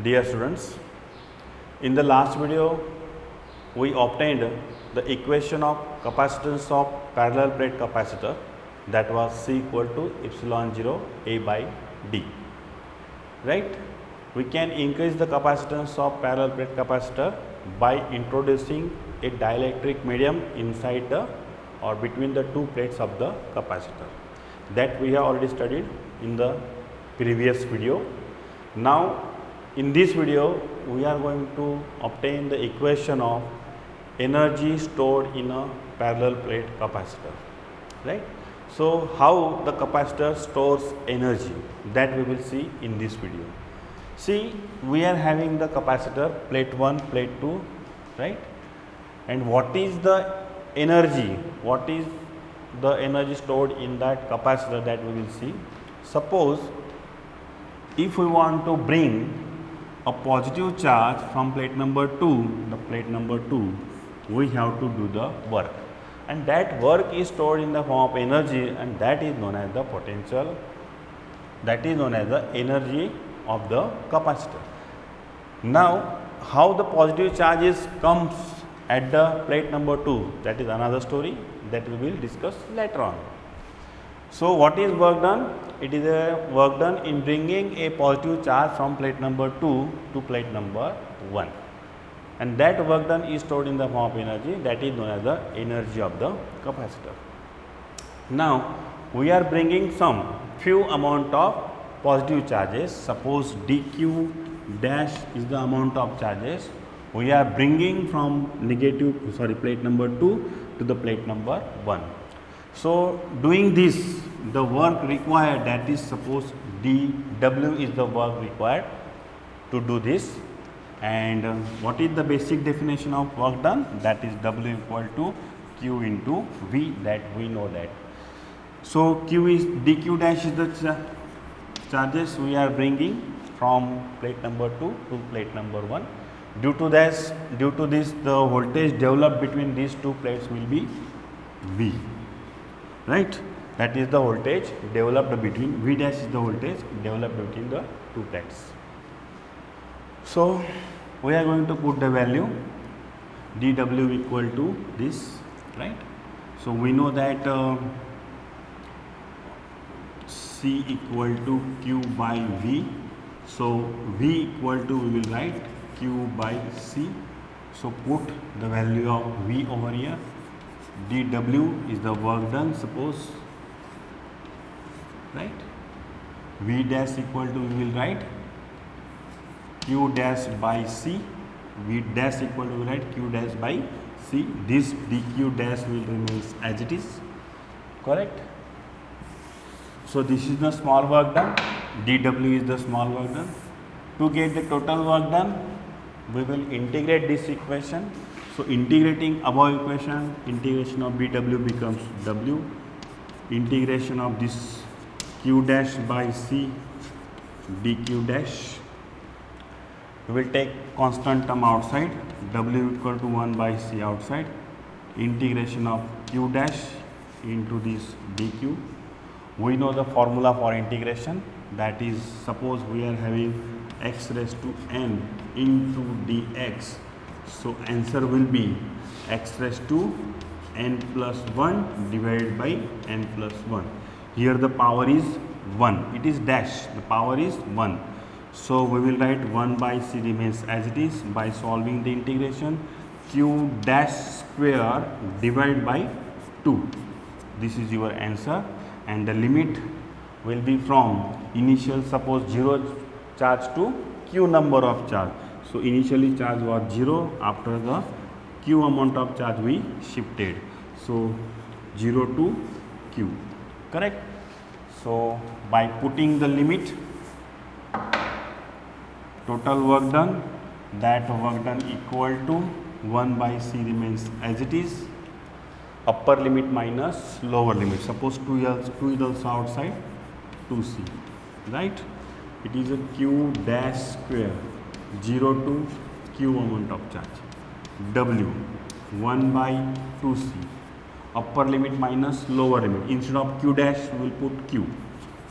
Dear students, in the last video we obtained the equation of capacitance of parallel plate capacitor, that was C equal to epsilon 0 A by D. Right? We can increase the capacitance of parallel plate capacitor by introducing a dielectric medium inside the or between the two plates of the capacitor. That we have already studied in the previous video. Now in this video we are going to obtain the equation of energy stored in a parallel plate capacitor, right? So how the capacitor stores energy, that we will see in this video. See, we are having the capacitor plate 1, plate 2, right? And what is the energy, what is the energy stored in that capacitor, that we will see. Suppose if we want to bring a positive charge from plate number 2, the plate number 2, we have to do the work, and that work is stored in the form of energy, and that is known as the potential, that is known as the energy of the capacitor. Now how the positive charges comes at the plate number 2, that is another story that we will discuss later on. So what is work done? It is a work done in bringing a positive charge from plate number 2 to plate number 1, and that work done is stored in the form of energy, that is known as the energy of the capacitor. Now we are bringing some few amount of positive charges. Suppose dq dash is the amount of charges we are bringing from plate number 2 to the plate number 1. So doing this, the work required, that is, suppose dW is the work required to do this, and what is the basic definition of work done? That is W equal to Q into V, that we know that. So Q is dQ dash is the charges we are bringing from plate number 2 to plate number 1. Due to this the voltage developed between these two plates will be V, right? That is the voltage developed between, V dash is the voltage developed between the two plates. So we are going to put the value dW equal to this, right? So we know that C equal to Q by V. So V equal to, we will write Q by C. So put the value of V over here. dW is the work done, suppose, right? V dash equal to, we will write Q dash by C. V dash equal to, we will write Q dash by C. This dQ dash will remain as it is, correct? So this is the small work done, dW is the small work done. To get the total work done, we will integrate this equation. So integrating above equation, integration of dW becomes W, integration of this Q dash by C dQ dash. We will take constant term outside, W equal to 1 by C outside, integration of Q dash into this dQ. We know the formula for integration, that is, suppose we are having x raised to n into dx. So answer will be x raised to n plus 1 divided by n plus 1. Here the power is 1, it is dash, the power is 1. So we will write 1 by C remains as it is. By solving the integration, Q dash square divided by 2. This is your answer, and the limit will be from initial, suppose 0 charge to Q number of charge. So initially charge was 0, after the Q amount of charge we shifted. So 0 to Q, correct? So by putting the limit, total work done, that work done equal to 1 by C remains as it is, upper limit minus lower limit. Suppose 2 is also outside, 2C, right? It is a Q dash square, 0 to Q amount of charge, W 1 by 2C, upper limit minus lower limit. Instead of Q dash we will put Q,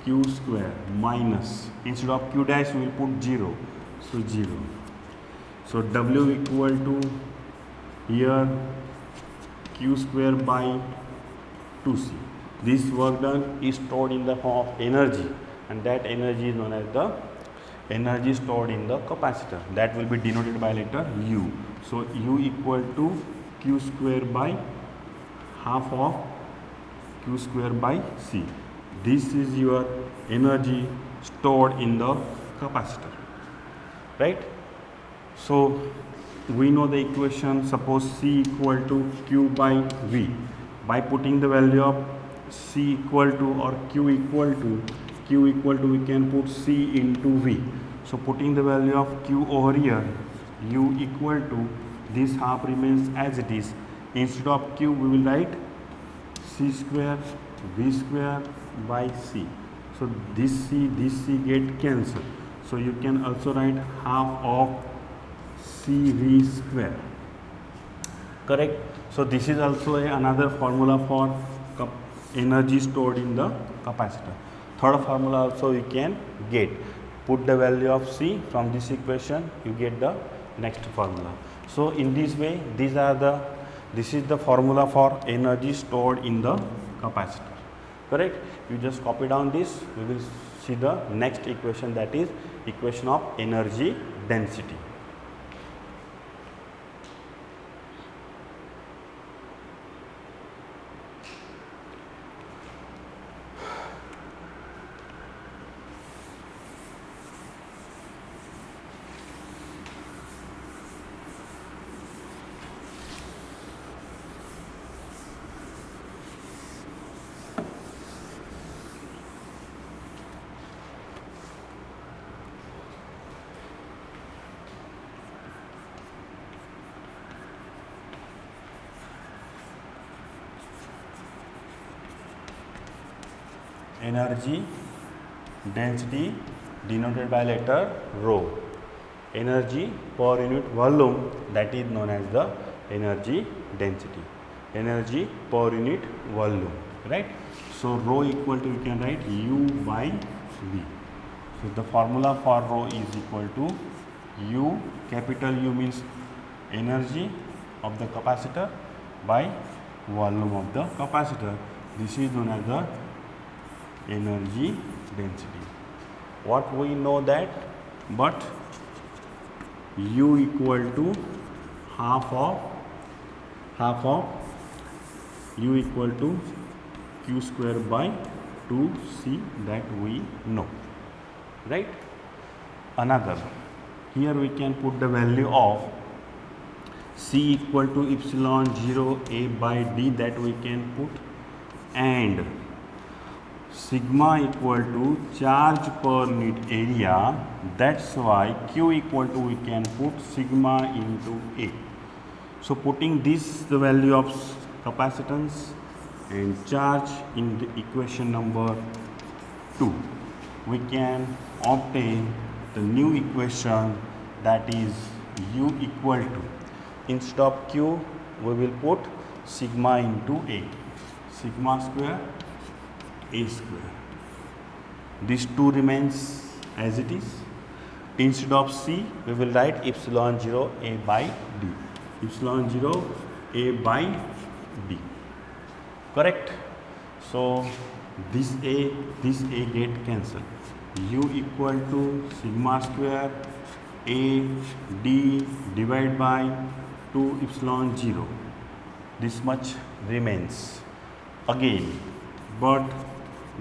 Q square minus, instead of Q dash we will put 0. so 0. So W equal to here Q square by 2C. This work done is stored in the form of energy, and that energy is known as the energy stored in the capacitor. That will be denoted by letter U. So U equal to Q square by half of Q square by C. This is your energy stored in the capacitor, right? So we know the equation. Suppose C equal to Q by V. By putting the value of C equal to or Q equal to we can put C into V. So putting the value of Q over here, U equal to this half remains as it is. Instead of Q we will write C square V square by C. So this C get cancelled. So you can also write half of CV square. Correct? So this is also another formula for energy stored in the capacitor. Third formula also you can get. Put the value of C from this equation, you get the next formula. So in this way, this is the formula for energy stored in the capacitor. Correct? You just copy down this. We will see the next equation, that is equation of energy density. Energy density denoted by letter rho. Energy per unit volume, that is known as the energy density. Energy per unit volume, right? So rho equal to, we can write U by V. So the formula for rho is equal to U, capital U means energy of the capacitor by volume of the capacitor. This is known as the energy density. What we know that, but U equal to half of U equal to Q square by 2C, that we know, right? Another, here we can put the value of C equal to epsilon 0 A by D, that we can put, and sigma equal to charge per unit area. That's why Q equal to, we can put sigma into A. So putting this, the value of capacitance and charge in the equation number 2, we can obtain the new equation, that is U equal to, instead of Q we will put sigma into A, sigma square A square. This 2 remains as it is. Instead of C we will write epsilon 0 A by D, epsilon 0 A by D, correct? So this A get cancelled. U equal to sigma square A D divided by 2 epsilon 0. This much remains again, but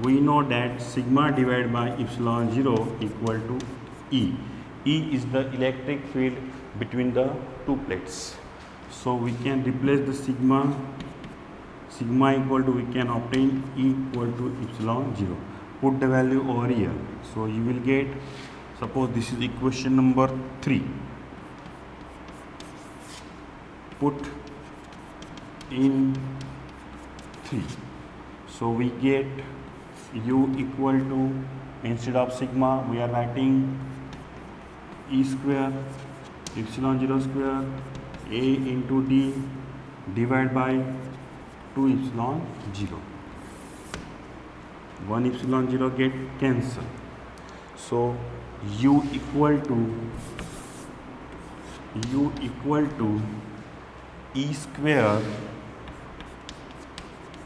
we know that sigma divided by epsilon 0 equal to E. E is the electric field between the two plates. So we can replace the sigma equal to, we can obtain E equal to epsilon 0. Put the value over here. So you will get, suppose this is equation number 3. Put in 3. So we get U equal to, instead of sigma we are writing E square epsilon 0 square A into D divided by 2 epsilon 0. 1 epsilon 0 get cancelled. So u equal to e square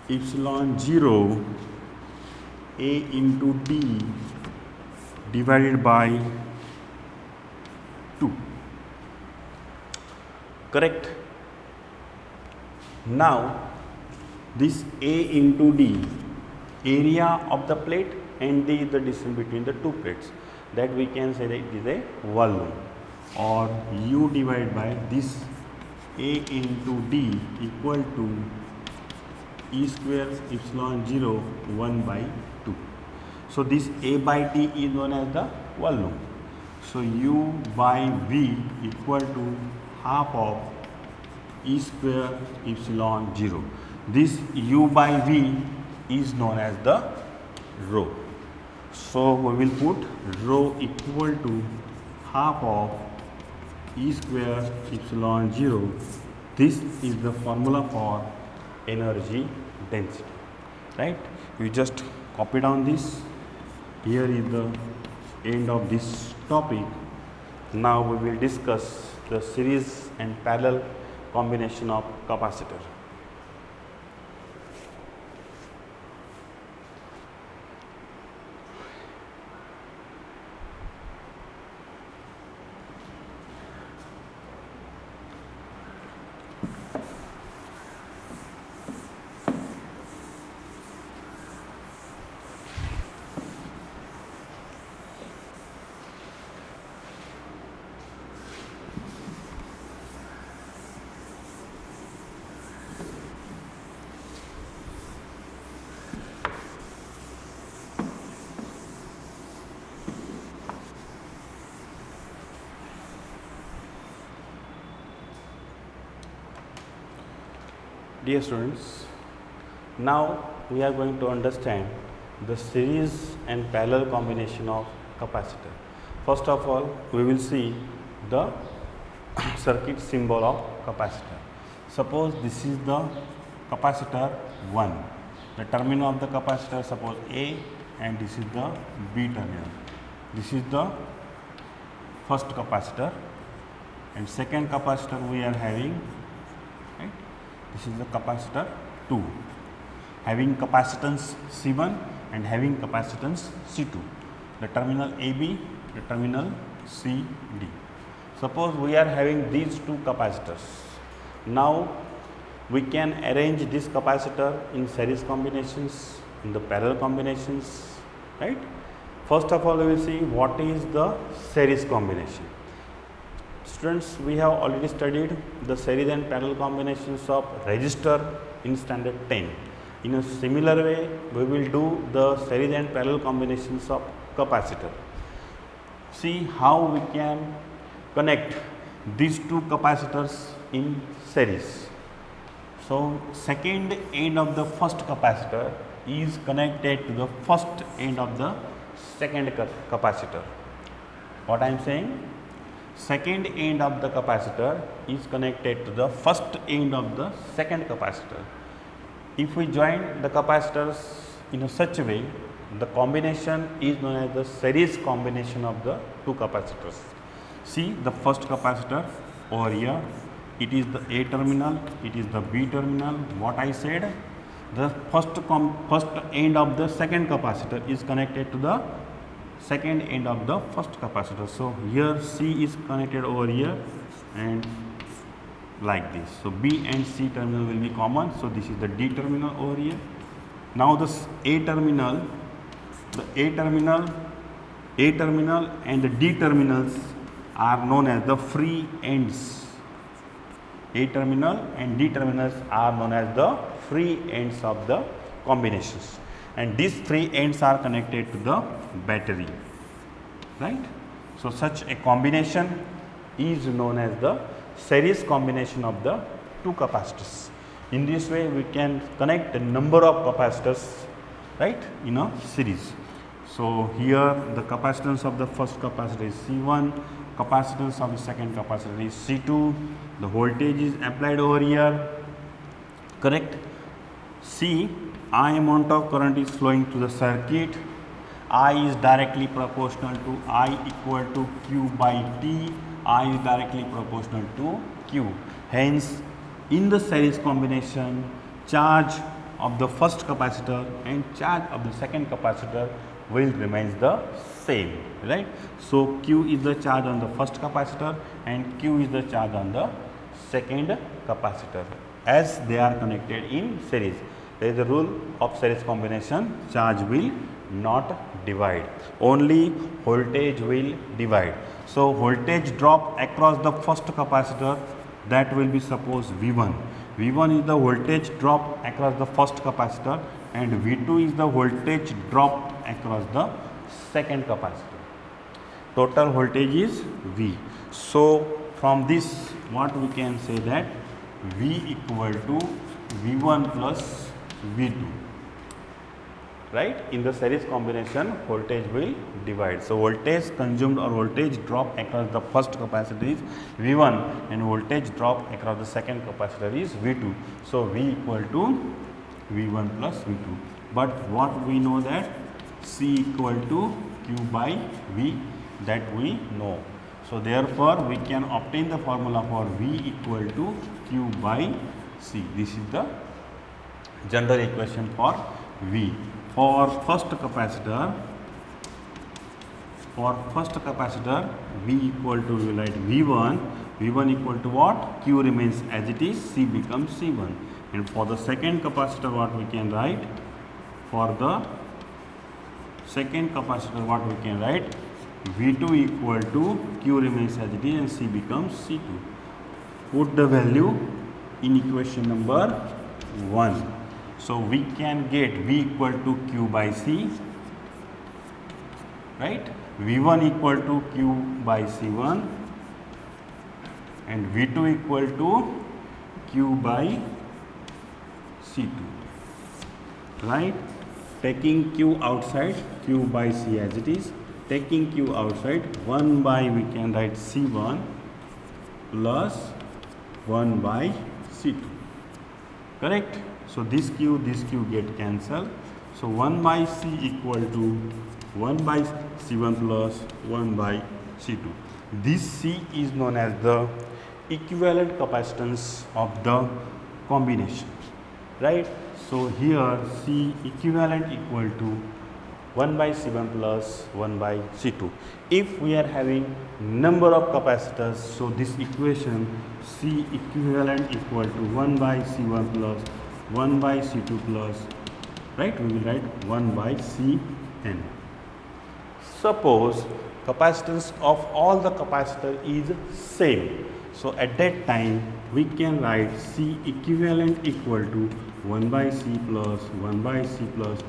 epsilon 0 a into d divided by 2. Correct? Now this a into d, area of the plate, and d is the distance between the two plates, that we can say that it is a volume, or u divided by this a into d equal to e square epsilon 0 1 by 2. So this a by d is known as the volume. So u by v equal to half of e square epsilon 0. This u by v is known as the rho. So we will put rho equal to half of e square epsilon 0. This is the formula for energy density, right? You just copy down this. Here is the end of this topic. Now we will discuss the series and parallel combination of capacitor. Dear students, now we are going to understand the series and parallel combination of capacitor. First of all, we will see the circuit symbol of capacitor. Suppose this is the capacitor 1. The terminal of the capacitor, suppose A, and this is the B terminal. This is the first capacitor, and second capacitor we are having, right? This is the capacitor 2, having capacitance C1 and having capacitance C2. The terminal AB, the terminal CD. Suppose we are having these two capacitors. Now we can arrange this capacitor in series combinations, in the parallel combinations, right? First of all, we will see what is the series combination. Students, we have already studied the series and parallel combinations of resistor in standard 10. In a similar way, we will do the series and parallel combinations of capacitor. See how we can connect these two capacitors in series. So second end of the first capacitor is connected to the first end of the second capacitor. What I am saying? Second end of the capacitor is connected to the first end of the second capacitor. If we join the capacitors in a such a way, the combination is known as the series combination of the two capacitors. See the first capacitor over here, it is the A terminal, it is the B terminal. What I said, the first end of the second capacitor is connected to the second end of the first capacitor. So here C is connected over here and like this. So B and C terminal will be common. So this is the D terminal over here. Now this A terminal, the A terminal and the D terminals are known as the free ends. A terminal and D terminals are known as the free ends of the combinations, and these three ends are connected to the battery, right? So such a combination is known as the series combination of the two capacitors. In this way we can connect a number of capacitors, right, in a series. So here the capacitance of the first capacitor is C1, capacitance of the second capacitor is C2, the voltage is applied over here, correct? See, I amount of current is flowing through the circuit, I is directly proportional to I equal to Q by T. I is directly proportional to Q. Hence, in the series combination, charge of the first capacitor and charge of the second capacitor will remain the same, right? So Q is the charge on the first capacitor and Q is the charge on the second capacitor as they are connected in series. There is a rule of series combination, charge will not divide, only voltage will divide. So voltage drop across the first capacitor, that will be suppose V1. V1 is the voltage drop across the first capacitor and V2 is the voltage drop across the second capacitor. Total voltage is V. So from this what we can say that V equal to V1 plus V2. Right? In the series combination, voltage will divide. So voltage consumed or voltage drop across the first capacitor is V1 and voltage drop across the second capacitor is V2. So V equal to V1 plus V2. But what we know that C equal to Q by V, that we know. So therefore we can obtain the formula for V equal to Q by C. This is the general equation for V. For first capacitor, V equal to, we will write V1. V1 equal to what? Q remains as it is, C becomes C1. And for the second capacitor, what we can write? For the second capacitor, what we can write? V2 equal to Q remains as it is and C becomes C2. Put the value in equation number 1. So we can get V equal to Q by C, right? V1 equal to Q by C1 and V2 equal to Q by C2, right? Taking Q outside, Q by C as it is. Taking Q outside, 1 by we can write C1 plus 1 by C2, correct? So this Q get cancelled. So 1 by C equal to 1 by C1 plus 1 by C2. This C is known as the equivalent capacitance of the combination, right? So here C equivalent equal to 1 by C1 plus 1 by C2. If we are having number of capacitors, so this equation C equivalent equal to 1 by C1 plus 1 by C2 plus, right, we will write 1 by Cn. Suppose capacitance of all the capacitor is same. So at that time we can write C equivalent equal to 1 by C plus 1 by C plus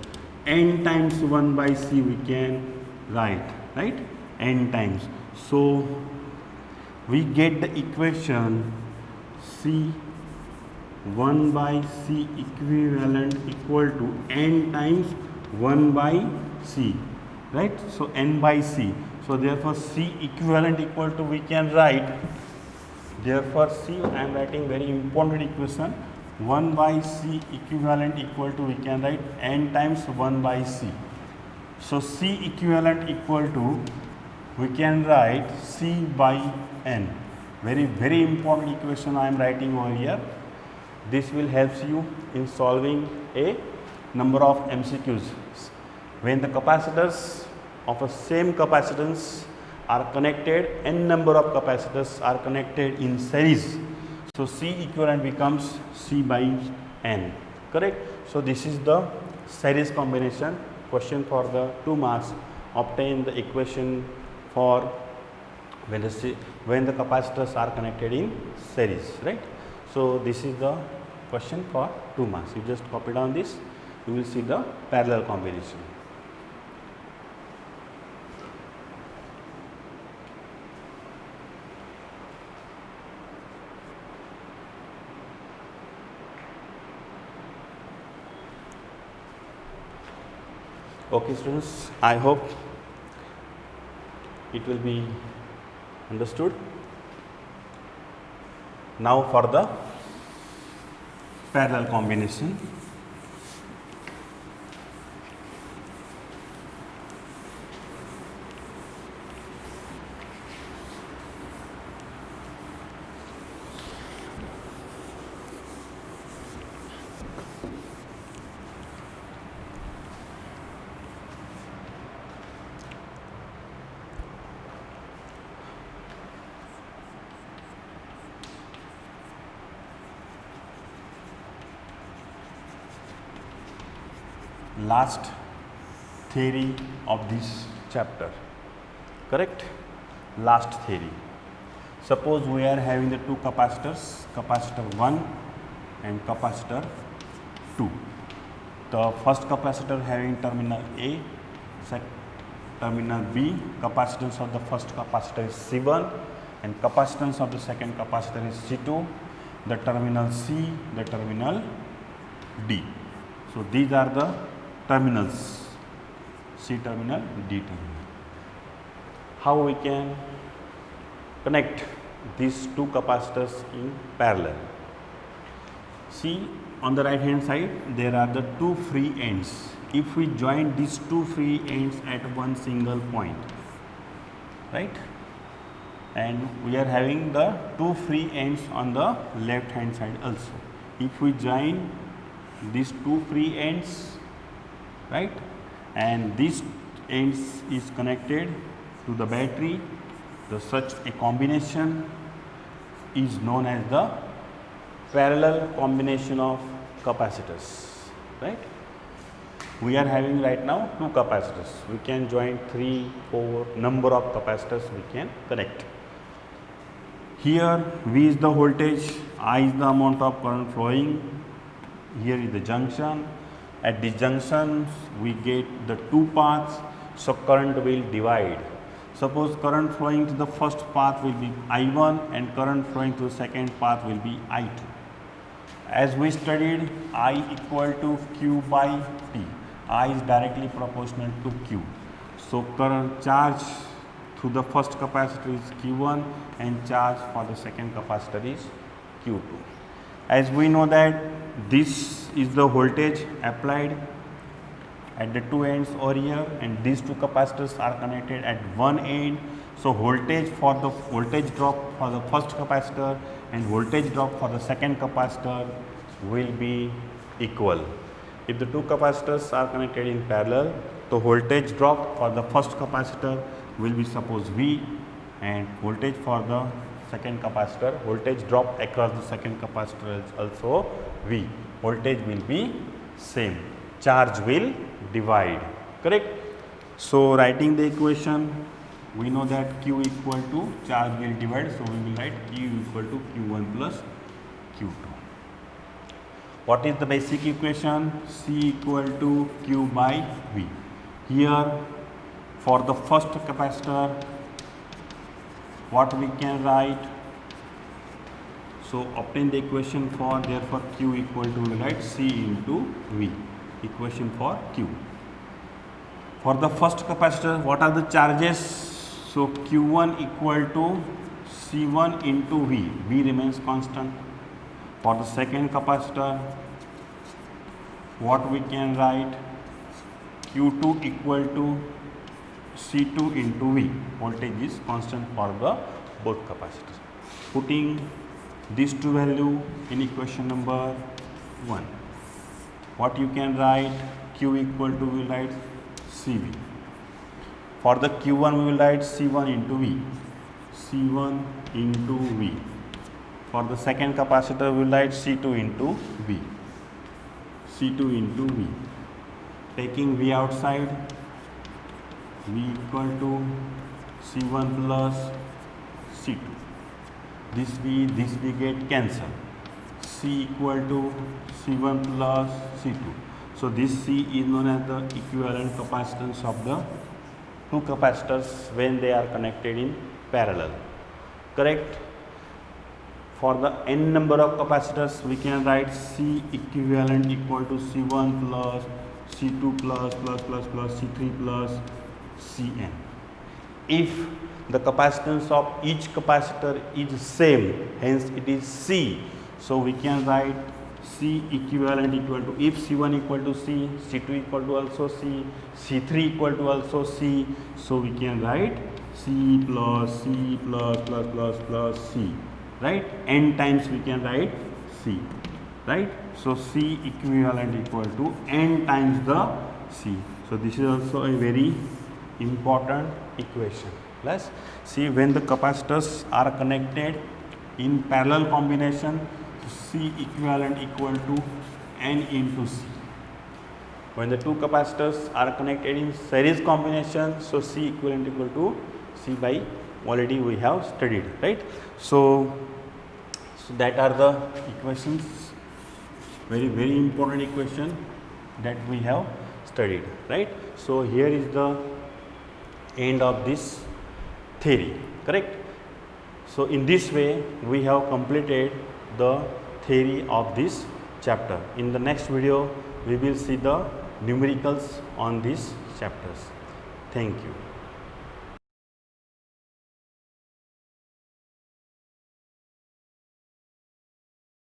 n times 1 by C we can write, right, n times. So we get the equation C 1 by C equivalent equal to n times 1 by C, right? So n by C. So therefore C equivalent equal to, we can write, therefore C, I am writing very important equation, 1 by C equivalent equal to, we can write n times 1 by C. So C equivalent equal to, we can write C by n. Very important equation I am writing over here. This will help you in solving a number of MCQs. When the capacitors of a same capacitance are connected, n number of capacitors are connected in series. So C equivalent becomes C by n, correct? So this is the series combination question for the 2 marks. Obtain the equation for when the capacitors are connected in series, right? So this is the question for 2 marks. You just copy down this, you will see the parallel combination. Okay students, I hope it will be understood. Now for the parallel combination. last theory of this chapter, correct? Last theory. Suppose we are having the two capacitors, capacitor 1 and capacitor 2. The first capacitor having terminal A, terminal B. Capacitance of the first capacitor is C1 and capacitance of the second capacitor is C2. The terminal C, the terminal D. So these are the terminals, C terminal, D terminal. How we can connect these two capacitors in parallel? See, on the right hand side there are the two free ends. If we join these two free ends at one single point, right, and we are having the two free ends on the left hand side also. If we join these two free ends, right, and this ends is connected to the battery, such a combination is known as the parallel combination of capacitors, right? We are having right now two capacitors. We can join 3, 4 number of capacitors we can connect. Here V is the voltage, I is the amount of current flowing. Here is the junction. At this junction we get the two paths, so current will divide. Suppose current flowing to the first path will be I1 and current flowing to the second path will be I2. As we studied, I equal to Q by T. I is directly proportional to Q. So current charge through the first capacitor is Q1 and charge for the second capacitor is Q2. As we know that this is the voltage applied at the two ends over here, and these two capacitors are connected at one end. So voltage for the voltage drop for the first capacitor and voltage drop for the second capacitor will be equal. If the two capacitors are connected in parallel, the voltage drop for the first capacitor will be suppose V, and voltage for the second capacitor, voltage drop across the second capacitor is also V. Voltage will be same. Charge will divide, correct? So writing the equation, we know that Q equal to charge will divide, so we will write Q equal to Q1 plus Q2. What is the basic equation? C equal to Q by V. Here for the first capacitor, what we can write? So obtain the equation for, therefore Q equal to, we will write C into V. Equation for Q. For the first capacitor, what are the charges? So Q1 equal to C1 into V. V remains constant. For the second capacitor, what we can write? Q2 equal to C2 into V. Voltage is constant for the both capacitors. Putting these two value in equation number 1. What you can write? Q equal to, we will write CV. For the Q1 we will write C1 into V. C1 into V. For the second capacitor we will write C2 into V. C2 into V. Taking V outside, V equal to C1 plus C2. This V get cancelled. C equal to C1 plus C2. So this C is known as the equivalent capacitance of the two capacitors when they are connected in parallel, correct? For the n number of capacitors, we can write C equivalent equal to C1 plus C2 plus C3 plus Cn. If the capacitance of each capacitor is same, hence it is C. So we can write C equivalent equal to, if C1 equal to C, C2 equal to also C, C3 equal to also C. So we can write C plus C plus C, right? N times we can write C, right? So C equivalent equal to N times the C. So this is also a very important equation. Plus, see, when the capacitors are connected in parallel combination, C equivalent equal to N into C. when the two capacitors are connected in series combination, so C equivalent equal to C by already we have studied, right. So that are the equations, very important equation that we have studied, right. So here is the end of this theory, correct. So in this way we have completed the theory of this chapter. In the next video we will see the numericals on these chapters. Thank you.